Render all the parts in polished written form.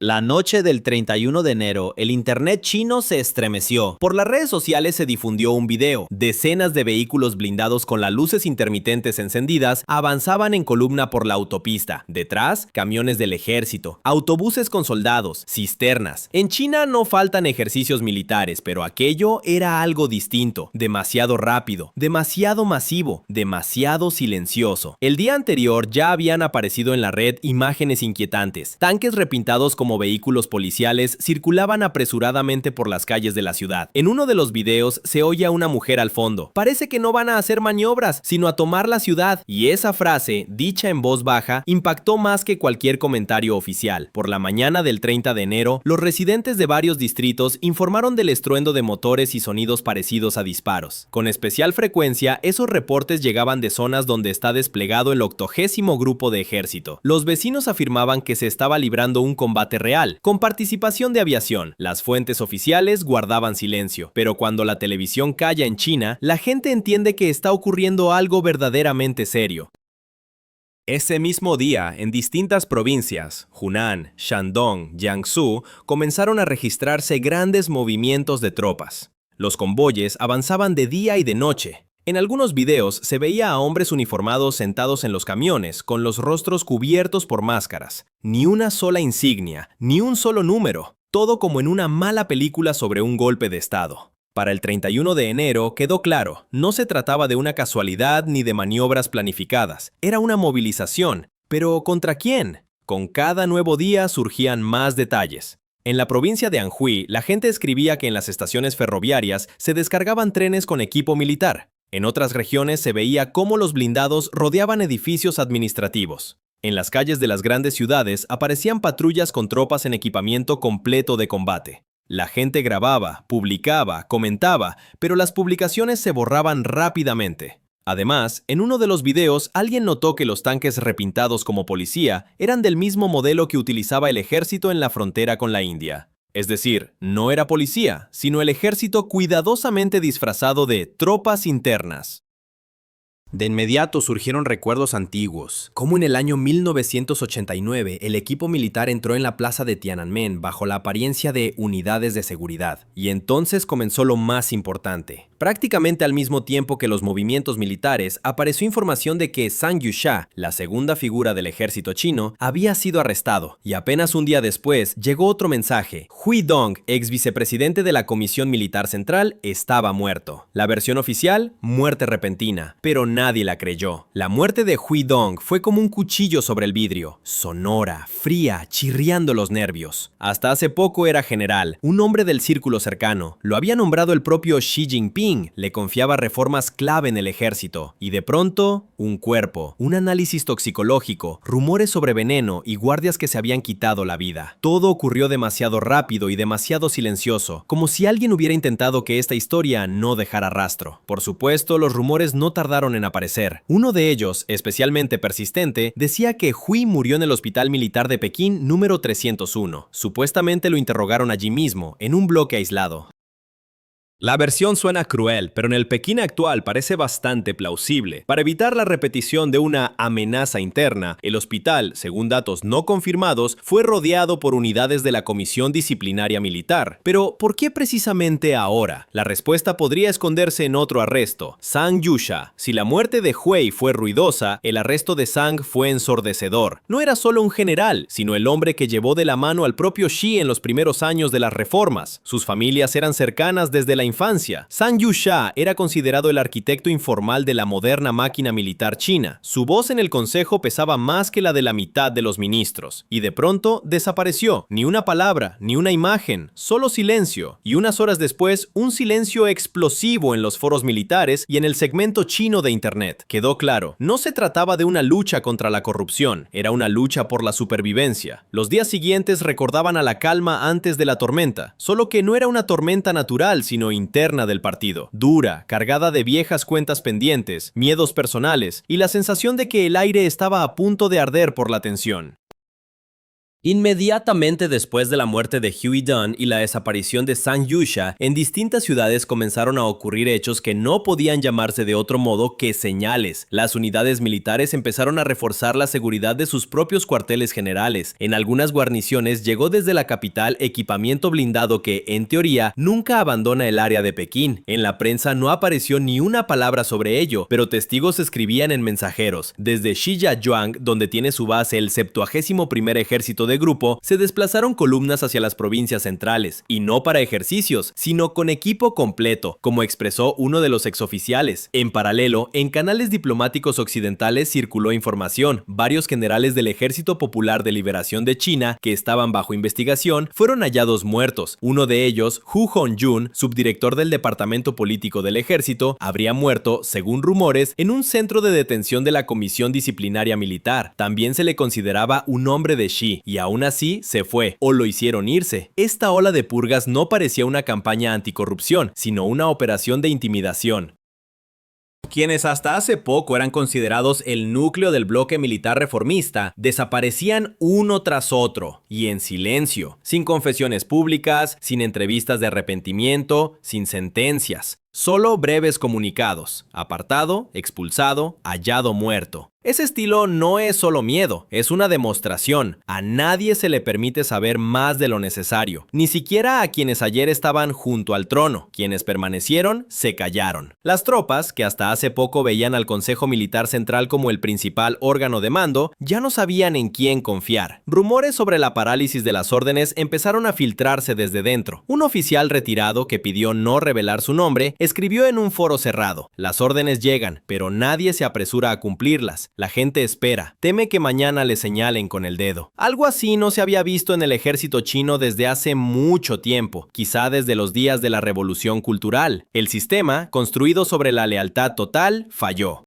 La noche del 31 de enero, el internet chino se estremeció. Por las redes sociales se difundió un video. Decenas de vehículos blindados con las luces intermitentes encendidas avanzaban en columna por la autopista. Detrás, camiones del ejército, autobuses con soldados, cisternas. En China no faltan ejercicios militares, pero aquello era algo distinto. Demasiado rápido, demasiado masivo, demasiado silencioso. El día anterior ya habían aparecido en la red imágenes inquietantes. Tanques repintados como vehículos policiales circulaban apresuradamente por las calles de la ciudad. En uno de los videos se oye a una mujer al fondo. Parece que no van a hacer maniobras, sino a tomar la ciudad. Y esa frase, dicha en voz baja, impactó más que cualquier comentario oficial. Por la mañana del 30 de enero, los residentes de varios distritos informaron del estruendo de motores y sonidos parecidos a disparos. Con especial frecuencia, esos reportes llegaban de zonas donde está desplegado el 80º grupo de ejército. Los vecinos afirmaban que se estaba librando un combate real, con participación de aviación. Las fuentes oficiales guardaban silencio, pero cuando la televisión calla en China, la gente entiende que está ocurriendo algo verdaderamente serio. Ese mismo día, en distintas provincias, Hunan, Shandong, Jiangsu, comenzaron a registrarse grandes movimientos de tropas. Los convoyes avanzaban de día y de noche. En algunos videos se veía a hombres uniformados sentados en los camiones, con los rostros cubiertos por máscaras. Ni una sola insignia, ni un solo número. Todo como en una mala película sobre un golpe de estado. Para el 31 de enero quedó claro, no se trataba de una casualidad ni de maniobras planificadas. Era una movilización. ¿Pero contra quién? Con cada nuevo día surgían más detalles. En la provincia de Anhui, la gente escribía que en las estaciones ferroviarias se descargaban trenes con equipo militar. En otras regiones se veía cómo los blindados rodeaban edificios administrativos. En las calles de las grandes ciudades aparecían patrullas con tropas en equipamiento completo de combate. La gente grababa, publicaba, comentaba, pero las publicaciones se borraban rápidamente. Además, en uno de los videos alguien notó que los tanques repintados como policía eran del mismo modelo que utilizaba el ejército en la frontera con la India. Es decir, no era policía, sino el ejército cuidadosamente disfrazado de tropas internas. De inmediato surgieron recuerdos antiguos, como en el año 1989 el equipo militar entró en la plaza de Tiananmen bajo la apariencia de unidades de seguridad, y entonces comenzó lo más importante. Prácticamente al mismo tiempo que los movimientos militares, apareció información de que Zhang Youxia, la segunda figura del ejército chino, había sido arrestado, y apenas un día después llegó otro mensaje. Hui Dong, ex vicepresidente de la Comisión Militar Central, estaba muerto. La versión oficial, muerte repentina, pero nadie la creyó. La muerte de Hui Dong fue como un cuchillo sobre el vidrio, sonora, fría, chirriando los nervios. Hasta hace poco era general, un hombre del círculo cercano. Lo había nombrado el propio Xi Jinping, le confiaba reformas clave en el ejército. Y de pronto, un cuerpo, un análisis toxicológico, rumores sobre veneno y guardias que se habían quitado la vida. Todo ocurrió demasiado rápido y demasiado silencioso, como si alguien hubiera intentado que esta historia no dejara rastro. Por supuesto, los rumores no tardaron en aparecer. Uno de ellos, especialmente persistente, decía que Hui murió en el Hospital Militar de Pekín número 301. Supuestamente lo interrogaron allí mismo, en un bloque aislado. La versión suena cruel, pero en el Pekín actual parece bastante plausible. Para evitar la repetición de una amenaza interna, el hospital, según datos no confirmados, fue rodeado por unidades de la Comisión Disciplinaria Militar. Pero, ¿por qué precisamente ahora? La respuesta podría esconderse en otro arresto, Zhang Youxia. Si la muerte de Hui fue ruidosa, el arresto de Zhang fue ensordecedor. No era solo un general, sino el hombre que llevó de la mano al propio Xi en los primeros años de las reformas. Sus familias eran cercanas desde la infancia. Zhang Youxia era considerado el arquitecto informal de la moderna máquina militar china. Su voz en el consejo pesaba más que la de la mitad de los ministros. Y de pronto desapareció. Ni una palabra, ni una imagen, solo silencio. Y unas horas después, un silencio explosivo en los foros militares y en el segmento chino de internet. Quedó claro, no se trataba de una lucha contra la corrupción, era una lucha por la supervivencia. Los días siguientes recordaban a la calma antes de la tormenta, solo que no era una tormenta natural, sino interna del partido, dura, cargada de viejas cuentas pendientes, miedos personales y la sensación de que el aire estaba a punto de arder por la tensión. Inmediatamente después de la muerte de Huey Dunn y la desaparición de Sang Yusha, en distintas ciudades comenzaron a ocurrir hechos que no podían llamarse de otro modo que señales. Las unidades militares empezaron a reforzar la seguridad de sus propios cuarteles generales. En algunas guarniciones llegó desde la capital equipamiento blindado que, en teoría, nunca abandona el área de Pekín. En la prensa no apareció ni una palabra sobre ello, pero testigos escribían en mensajeros. Desde Shijiazhuang, donde tiene su base el 71º Ejército de grupo, se desplazaron columnas hacia las provincias centrales, y no para ejercicios, sino con equipo completo, como expresó uno de los exoficiales. En paralelo, en canales diplomáticos occidentales circuló información. Varios generales del Ejército Popular de Liberación de China, que estaban bajo investigación, fueron hallados muertos. Uno de ellos, Hu Hongjun, subdirector del Departamento Político del Ejército, habría muerto, según rumores, en un centro de detención de la Comisión Disciplinaria Militar. También se le consideraba un hombre de Xi, y aún así se fue, o lo hicieron irse. Esta ola de purgas no parecía una campaña anticorrupción, sino una operación de intimidación. Quienes hasta hace poco eran considerados el núcleo del bloque militar reformista, desaparecían uno tras otro, y en silencio, sin confesiones públicas, sin entrevistas de arrepentimiento, sin sentencias. Solo breves comunicados: apartado, expulsado, hallado muerto. Ese estilo no es solo miedo, es una demostración. A nadie se le permite saber más de lo necesario, ni siquiera a quienes ayer estaban junto al trono. Quienes permanecieron, se callaron. Las tropas, que hasta hace poco veían al Consejo Militar Central como el principal órgano de mando, ya no sabían en quién confiar. Rumores sobre la parálisis de las órdenes empezaron a filtrarse desde dentro. Un oficial retirado que pidió no revelar su nombre escribió en un foro cerrado: las órdenes llegan, pero nadie se apresura a cumplirlas. La gente espera, teme que mañana le señalen con el dedo. Algo así no se había visto en el ejército chino desde hace mucho tiempo, quizá desde los días de la Revolución Cultural. El sistema, construido sobre la lealtad total, falló.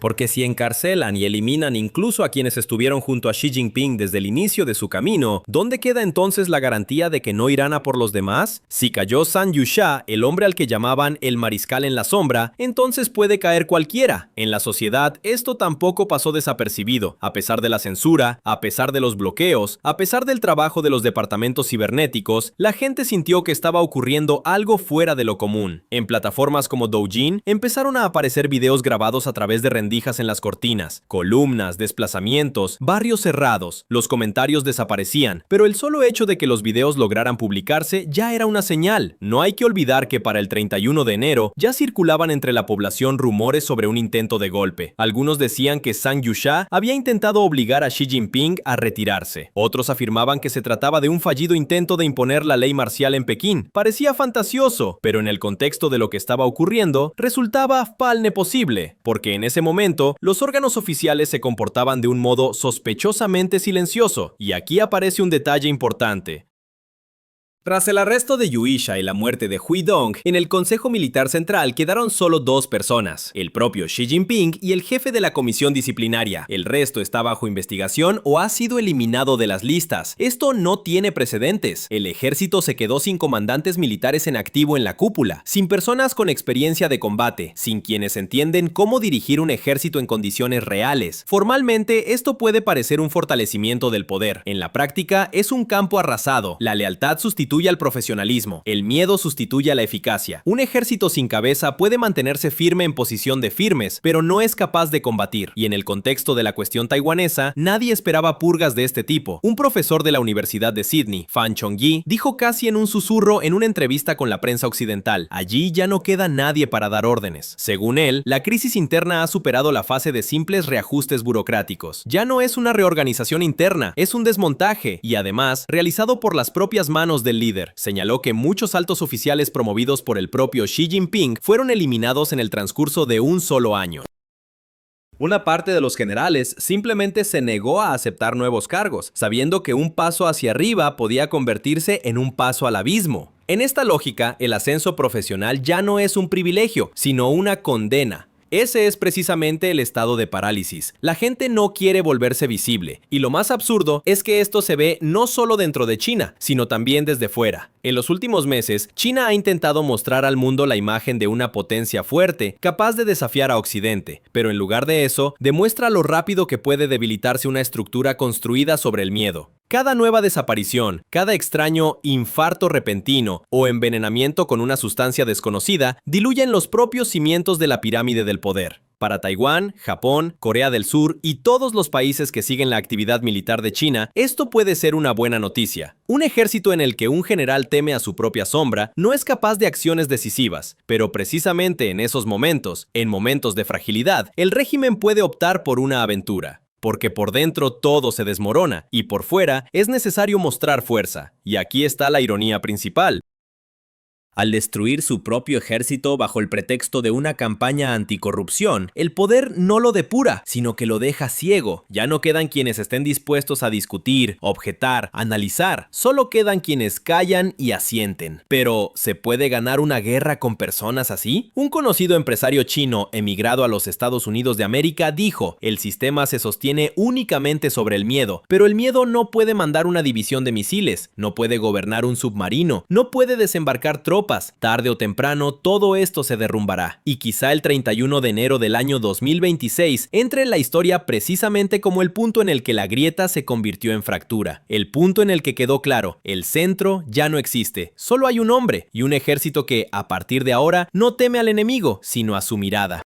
Porque si encarcelan y eliminan incluso a quienes estuvieron junto a Xi Jinping desde el inicio de su camino, ¿dónde queda entonces la garantía de que no irán a por los demás? Si cayó Sang Yusha, el hombre al que llamaban el mariscal en la sombra, entonces puede caer cualquiera. En la sociedad, esto tampoco pasó desapercibido, a pesar de la censura, a pesar de los bloqueos, a pesar del trabajo de los departamentos cibernéticos. La gente sintió que estaba ocurriendo algo fuera de lo común. En plataformas como Douyin empezaron a aparecer videos grabados a través de rendijas en las cortinas, columnas, desplazamientos, barrios cerrados. Los comentarios desaparecían, pero el solo hecho de que los videos lograran publicarse ya era una señal. No hay que olvidar que para el 31 de enero ya circulaban entre la población rumores sobre un intento de golpe. Algunos decían que Sang Yusha había intentado obligar a Xi Jinping a retirarse. Otros afirmaban que se trataba de un fallido intento de imponer la ley marcial en Pekín. Parecía fantasioso, pero en el contexto de lo que estaba ocurriendo, resultaba palne posible, porque en ese momento los órganos oficiales se comportaban de un modo sospechosamente silencioso, y aquí aparece un detalle importante. Tras el arresto de Yuisha y la muerte de Hui Dong, en el Consejo Militar Central quedaron solo dos personas, el propio Xi Jinping y el jefe de la comisión disciplinaria. El resto está bajo investigación o ha sido eliminado de las listas. Esto no tiene precedentes. El ejército se quedó sin comandantes militares en activo en la cúpula, sin personas con experiencia de combate, sin quienes entienden cómo dirigir un ejército en condiciones reales. Formalmente, esto puede parecer un fortalecimiento del poder. En la práctica, es un campo arrasado. La lealtad sustituye al profesionalismo. El miedo sustituye a la eficacia. Un ejército sin cabeza puede mantenerse firme en posición de firmes, pero no es capaz de combatir. Y en el contexto de la cuestión taiwanesa, nadie esperaba purgas de este tipo. Un profesor de la Universidad de Sydney, Fan Chongyi, dijo casi en un susurro en una entrevista con la prensa occidental: allí ya no queda nadie para dar órdenes. Según él, la crisis interna ha superado la fase de simples reajustes burocráticos. Ya no es una reorganización interna, es un desmontaje, y además, realizado por las propias manos del líder. Señaló que muchos altos oficiales promovidos por el propio Xi Jinping fueron eliminados en el transcurso de un solo año. Una parte de los generales simplemente se negó a aceptar nuevos cargos, sabiendo que un paso hacia arriba podía convertirse en un paso al abismo. En esta lógica, el ascenso profesional ya no es un privilegio, sino una condena. Ese es precisamente el estado de parálisis. La gente no quiere volverse visible, y lo más absurdo es que esto se ve no solo dentro de China, sino también desde fuera. En los últimos meses, China ha intentado mostrar al mundo la imagen de una potencia fuerte, capaz de desafiar a Occidente, pero en lugar de eso, demuestra lo rápido que puede debilitarse una estructura construida sobre el miedo. Cada nueva desaparición, cada extraño infarto repentino o envenenamiento con una sustancia desconocida diluyen los propios cimientos de la pirámide del poder. Para Taiwán, Japón, Corea del Sur y todos los países que siguen la actividad militar de China, esto puede ser una buena noticia. Un ejército en el que un general teme a su propia sombra no es capaz de acciones decisivas, pero precisamente en esos momentos, en momentos de fragilidad, el régimen puede optar por una aventura. Porque por dentro todo se desmorona y por fuera es necesario mostrar fuerza. Y aquí está la ironía principal. Al destruir su propio ejército bajo el pretexto de una campaña anticorrupción, el poder no lo depura, sino que lo deja ciego. Ya no quedan quienes estén dispuestos a discutir, objetar, analizar. Solo quedan quienes callan y asienten. Pero, ¿se puede ganar una guerra con personas así? Un conocido empresario chino emigrado a los Estados Unidos de América dijo: el sistema se sostiene únicamente sobre el miedo, pero el miedo no puede mandar una división de misiles, no puede gobernar un submarino, no puede desembarcar tropas. Tarde o temprano, todo esto se derrumbará. Y quizá el 31 de enero del año 2026 entre en la historia precisamente como el punto en el que la grieta se convirtió en fractura. El punto en el que quedó claro, el centro ya no existe. Solo hay un hombre y un ejército que, a partir de ahora, no teme al enemigo, sino a su mirada.